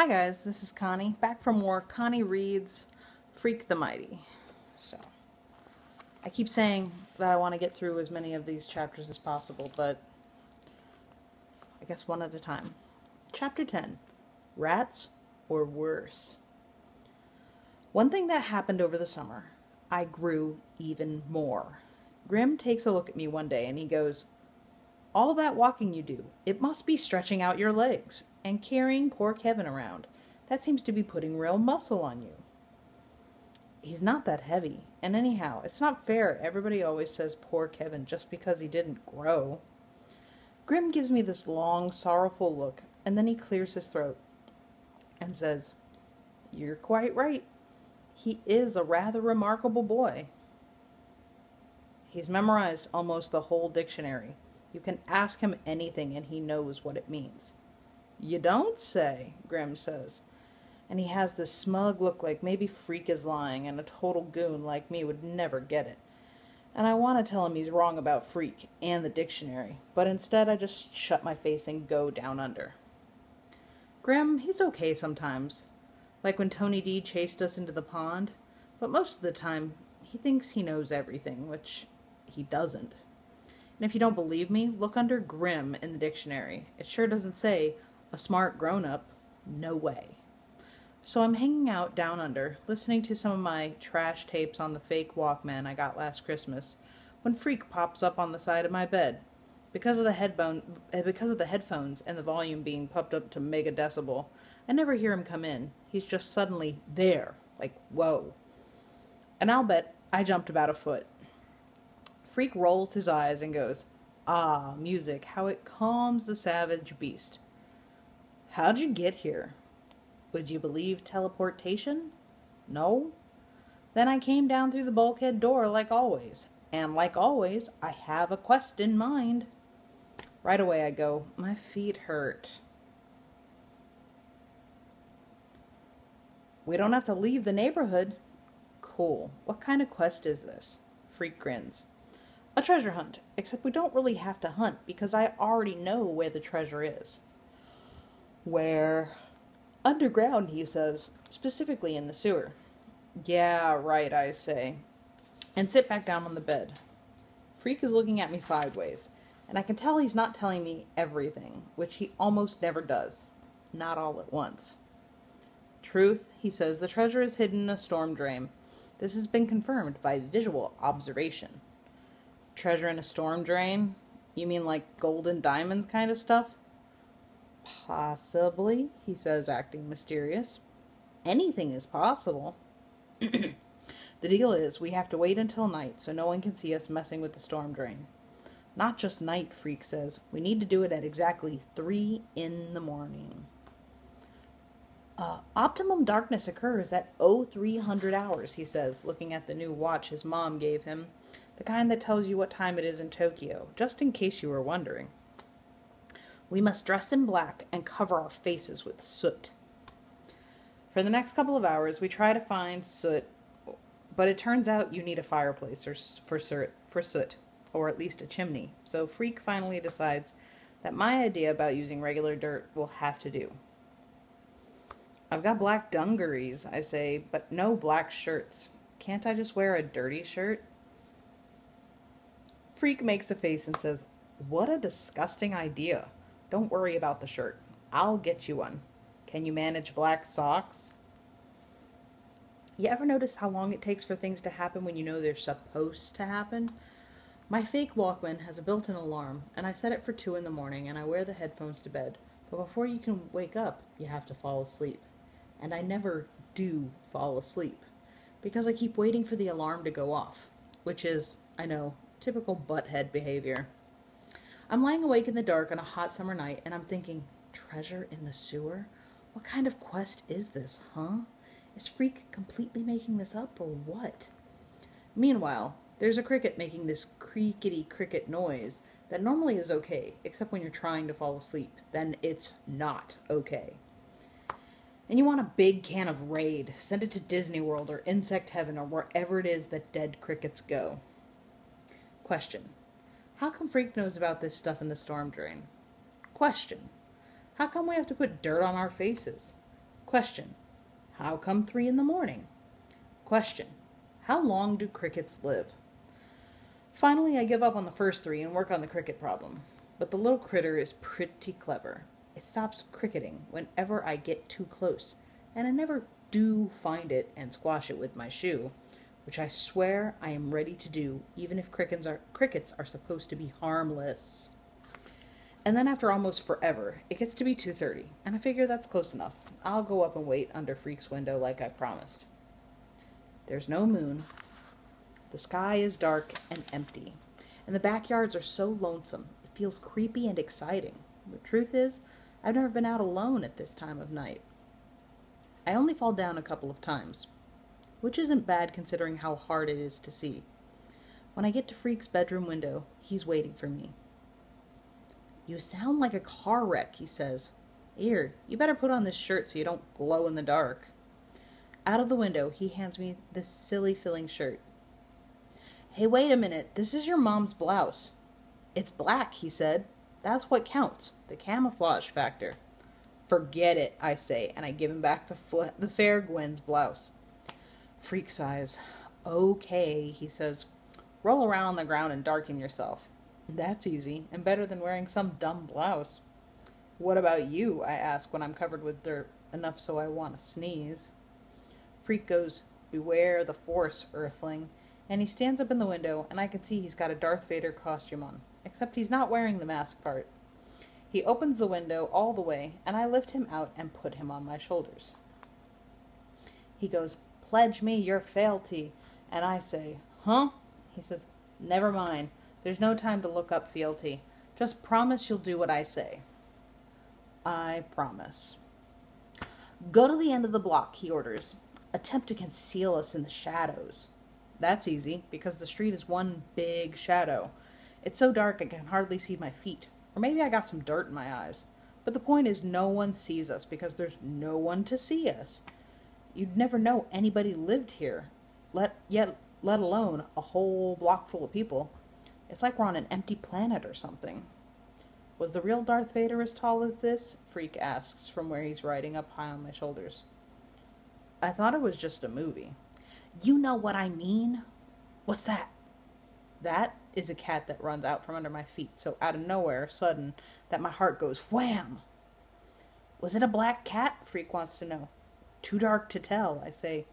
Hi guys, this is Connie, back for more Connie reads Freak the Mighty. So, I keep saying that I want to get through as many of these chapters as possible, but I guess one at a time. Chapter 10, Rats or Worse. One thing that happened over the summer, I grew even more. Grim takes a look at me one day and he goes, "All that walking you do, it must be stretching out your legs and carrying poor Kevin around. That seems to be putting real muscle on you." He's not that heavy, and anyhow, it's not fair. Everybody always says poor Kevin just because he didn't grow. Grim gives me this long, sorrowful look, and then he clears his throat and says, "You're quite right. He is a rather remarkable boy. He's memorized almost the whole dictionary. You can ask him anything and he knows what it means." "You don't say," Grim says. And he has this smug look like maybe Freak is lying and a total goon like me would never get it. And I want to tell him he's wrong about Freak and the dictionary, but instead I just shut my face and go down under. Grim, he's okay sometimes. Like when Tony D chased us into the pond, but most of the time he thinks he knows everything, which he doesn't. And if you don't believe me, look under Grim in the dictionary. It sure doesn't say, "a smart grown-up." No way. So I'm hanging out down under, listening to some of my trash tapes on the fake Walkman I got last Christmas, when Freak pops up on the side of my bed. Because of the headphones and the volume being pumped up to mega decibel, I never hear him come in. He's just suddenly there, like, whoa. And I'll bet I jumped about a foot. Freak rolls his eyes and goes, "Ah, music, how it calms the savage beast." "How'd you get here?" "Would you believe teleportation?" "No?" "Then I came down through the bulkhead door like always. And like always, I have a quest in mind." Right away I go, "My feet hurt." "We don't have to leave the neighborhood." "Cool. What kind of quest is this?" Freak grins. "A treasure hunt, except we don't really have to hunt because I already know where the treasure is." "Where?" "Underground," he says, "specifically in the sewer." "Yeah, right," I say, and sit back down on the bed. Freak is looking at me sideways, and I can tell he's not telling me everything, which he almost never does. Not all at once. "Truth," he says, "the treasure is hidden in a storm drain. This has been confirmed by visual observation." "Treasure in a storm drain? You mean like gold and diamonds kind of stuff?" "Possibly," he says, acting mysterious. "Anything is possible." "The deal is, we have to wait until night so no one can see us messing with the storm drain." "Not just night," Freak says. "We need to do it at exactly 3 in the morning. Optimum darkness occurs at 0300 hours, he says, looking at the new watch his mom gave him. The kind that tells you what time it is in Tokyo, just in case you were wondering. "We must dress in black and cover our faces with soot." For the next couple of hours, we try to find soot, but it turns out you need a fireplace for soot, or at least a chimney. So Freak finally decides that my idea about using regular dirt will have to do. "I've got black dungarees," I say, "but no black shirts. Can't I just wear a dirty shirt?" Freak makes a face and says, "What a disgusting idea. Don't worry about the shirt. I'll get you one. Can you manage black socks?" You ever notice how long it takes for things to happen when you know they're supposed to happen? My fake Walkman has a built-in alarm, and I set it for 2 in the morning, and I wear the headphones to bed. But before you can wake up, you have to fall asleep. And I never do fall asleep, because I keep waiting for the alarm to go off, which is, I know, typical butthead behavior. I'm lying awake in the dark on a hot summer night, and I'm thinking, treasure in the sewer? What kind of quest is this, huh? Is Freak completely making this up, or what? Meanwhile, there's a cricket making this creakety cricket noise that normally is okay, except when you're trying to fall asleep. Then it's not okay. And you want a big can of Raid. Send it to Disney World or Insect Heaven or wherever it is that dead crickets go. Question. How come Freak knows about this stuff in the storm drain? Question. How come we have to put dirt on our faces? Question. How come 3 in the morning? Question. How long do crickets live? Finally, I give up on the first 3 and work on the cricket problem. But the little critter is pretty clever. It stops cricketing whenever I get too close, and I never do find it and squash it with my shoe, which I swear I am ready to do, even if crickets are supposed to be harmless. And then after almost forever, it gets to be 2:30, and I figure that's close enough. I'll go up and wait under Freak's window like I promised. There's no moon. The sky is dark and empty, and the backyards are so lonesome. It feels creepy and exciting. The truth is, I've never been out alone at this time of night. I only fall down a couple of times, which isn't bad considering how hard it is to see. When I get to Freak's bedroom window, he's waiting for me. You sound like a car wreck, he says. Here, you better put on this shirt so you don't glow in the dark. Out of the window, he hands me this silly filling shirt. Hey, wait a minute, this is your mom's blouse. It's black, he said. That's what counts, the camouflage factor. Forget it, I say, and I give him back the fair Gwen's blouse. Freak sighs. Okay, he says. Roll around on the ground and darken yourself. That's easy, and better than wearing some dumb blouse. What about you? I ask when I'm covered with dirt, enough so I want to sneeze. Freak goes, Beware the Force, Earthling, and he stands up in the window, and I can see he's got a Darth Vader costume on, except he's not wearing the mask part. He opens the window all the way, and I lift him out and put him on my shoulders. He goes, Pledge me your fealty, and I say, Huh? He says, Never mind. There's no time to look up fealty. Just promise you'll do what I say. I promise. Go to the end of the block, he orders. Attempt to conceal us in the shadows. That's easy, because the street is one big shadow. It's so dark I can hardly see my feet. Or maybe I got some dirt in my eyes. But the point is no one sees us, because there's no one to see us. You'd never know anybody lived here, let alone a whole block full of people. It's like we're on an empty planet or something. Was the real Darth Vader as tall as this? Freak asks from where he's riding up high on my shoulders. I thought it was just a movie. You know what I mean? What's that? That is a cat that runs out from under my feet, so out of nowhere, sudden, that my heart goes wham! Was it a black cat? Freak wants to know. Too dark to tell, I say.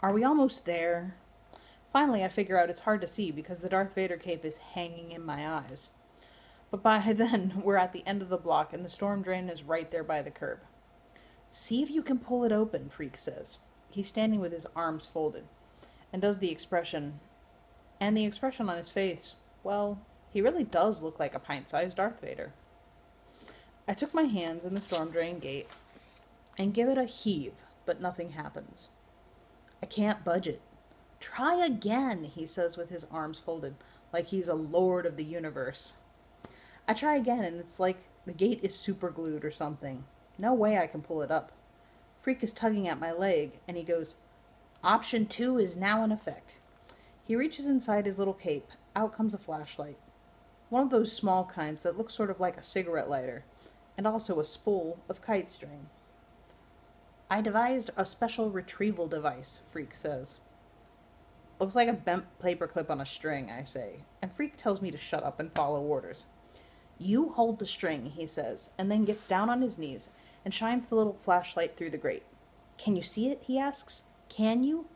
Are we almost there? Finally, I figure out it's hard to see because the Darth Vader cape is hanging in my eyes. But by then, we're at the end of the block and the storm drain is right there by the curb. See if you can pull it open, Freak says. He's standing with his arms folded and does the expression. And the expression on his face, well, he really does look like a pint-sized Darth Vader. I took my hands in the storm drain gate and give it a heave, but nothing happens. I can't budge it. Try again, he says with his arms folded, like he's a lord of the universe. I try again, and it's like the gate is super glued or something. No way I can pull it up. Freak is tugging at my leg, and he goes, Option 2 is now in effect. He reaches inside his little cape. Out comes a flashlight. One of those small kinds that looks sort of like a cigarette lighter, and also a spool of kite string. I devised a special retrieval device, Freak says. Looks like a bent paperclip on a string, I say, and Freak tells me to shut up and follow orders. You hold the string, he says, and then gets down on his knees and shines the little flashlight through the grate. Can you see it, he asks. Can you?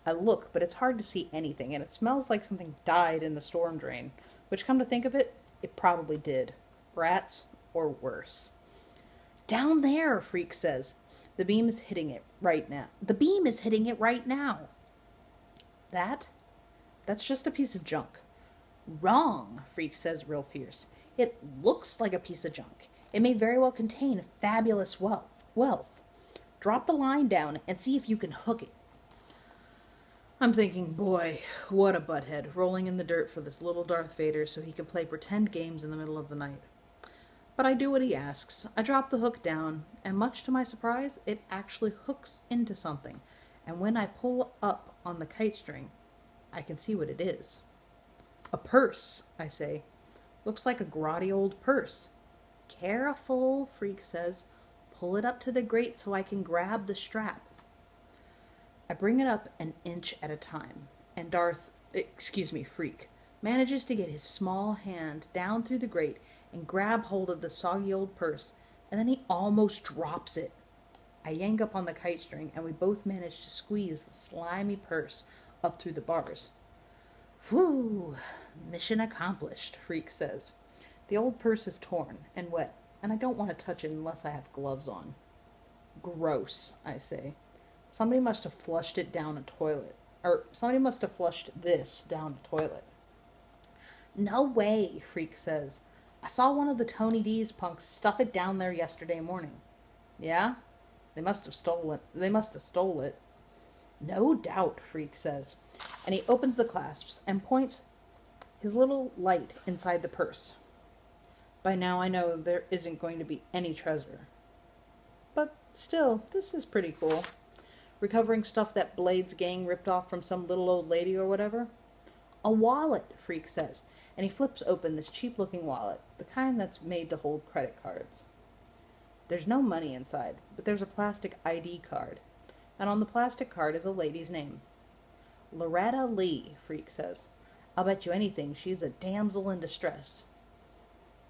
I look, but it's hard to see anything, and it smells like something died in the storm drain, which, come to think of it, it probably did. Rats or worse. Down there, Freak says. The beam is hitting it right now. The beam is hitting it right now. That's just a piece of junk. Wrong, Freak says real fierce. It looks like a piece of junk. It may very well contain fabulous wealth. Drop the line down and see if you can hook it. I'm thinking, boy, what a butthead, rolling in the dirt for this little Darth Vader so he can play pretend games in the middle of the night. But I do what he asks. I drop the hook down, and much to my surprise, it actually hooks into something. And when I pull up on the kite string, I can see what it is. A purse, I say. Looks like a grotty old purse. Careful, Freak says. pull it up to the grate so I can grab the strap. I bring it up an inch at a time, and Freak, manages to get his small hand down through the grate and grab hold of the soggy old purse, and then he almost drops it. I yank up on the kite string, and we both manage to squeeze the slimy purse up through the bars. Whew, mission accomplished, Freak says. The old purse is torn and wet, and I don't want to touch it unless I have gloves on. Gross, I say. Somebody must have flushed it down a toilet. Or somebody must have flushed this down a toilet. No way, Freak says. I saw one of the Tony D's punks stuff it down there yesterday morning. Yeah? They must have stole it. No doubt, Freak says. And he opens the clasps and points his little light inside the purse. By now I know there isn't going to be any treasure. But still, this is pretty cool. Recovering stuff that Blade's gang ripped off from some little old lady or whatever. A wallet, Freak says, and he flips open this cheap-looking wallet, the kind that's made to hold credit cards. There's no money inside, but there's a plastic ID card, and on the plastic card is a lady's name. Loretta Lee, Freak says. I'll bet you anything she's a damsel in distress.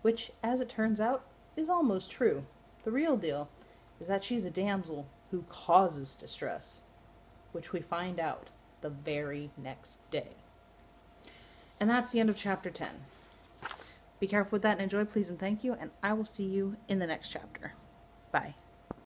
Which, as it turns out, is almost true. The real deal is that she's a damsel who causes distress, which we find out the very next day. And that's the end of chapter 10. Be careful with that and enjoy, please and thank you, and I will see you in the next chapter. Bye.